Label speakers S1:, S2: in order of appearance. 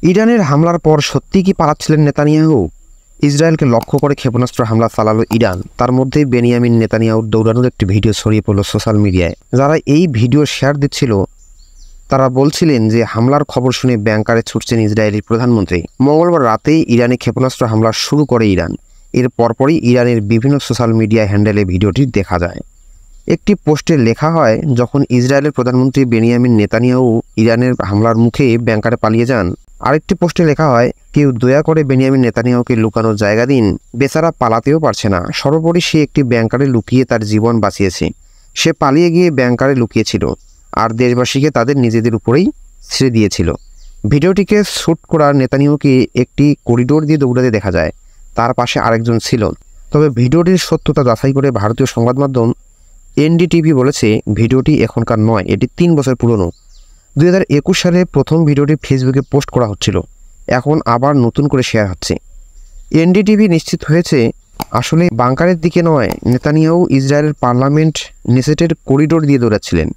S1: ইরানের হামলার পর সত্যি কি পালাচ্ছিলেন নেতানিয়াহু? ইসরায়েলকে লক্ষ্য করে ক্ষেপণাস্ত্র হামলা চালালো ইরান। তার মধ্যেই বেনিয়ামিন নেতানিয়াহুর দৌড়ানোর একটি ভিডিও ছড়িয়ে পড়ল সোশ্যাল মিডিয়ায়। যারা এই ভিডিও শেয়ার দিচ্ছিল তারা বলছিলেন যে হামলার খবর শুনে ব্যাংকারে ছুটছেন ইসরায়েলি প্রধানমন্ত্রী। মঙ্গলবার রাতেই ইরানে ক্ষেপণাস্ত্র হামলা শুরু করে ইরান। এর পরপরই ইরানের বিভিন্ন সোশ্যাল মিডিয়া হ্যান্ডেলে ভিডিওটি দেখা যায়। একটি পোস্টে লেখা হয়, যখন ইসরায়েলের প্রধানমন্ত্রী বেনিয়ামিন নেতানিয়াহু ইরানের হামলার মুখে ব্যাংকারে পালিয়ে যান। আরেকটি পোস্টে লেখা হয়, কেউ দয়া করে বেনিয়ামিন নেতানিয়াহুকে লুকানোর জায়গা দিন, বেচারা পালাতেও পারছে না। সর্বোপরি সে একটি ব্যাংকারে লুকিয়ে তার জীবন বাঁচিয়েছে। সে পালিয়ে গিয়ে ব্যাংকারে লুকিয়েছিল আর দেশবাসীকে তাদের নিজেদের উপরেই ছেড়ে দিয়েছিল। ভিডিওটিকে শ্যুট করা নেতানিয়াহুকে একটি করিডোর দিয়ে দৌড়াতে দেখা যায়। তার পাশে আরেকজন ছিল। তবে ভিডিওটির সত্যতা যাচাই করে ভারতীয় সংবাদ মাধ্যম এনডিটিভি বলেছে, ভিডিওটি এখনকার নয়, এটি 3 বছর পুরনো। 2021 সালে প্রথম ভিডিওটি ফেসবুকে পোস্ট করা হচ্ছিল, এখন আবার নতুন করে শেয়ার হচ্ছে। এনডিটিভি নিশ্চিত হয়েছে আসলে বাংকারের দিকে নয়, নেতানিয়াহু ইসরায়েলের পার্লামেন্ট নেসেটের করিডোর দিয়ে দৌড়াচ্ছিলেন।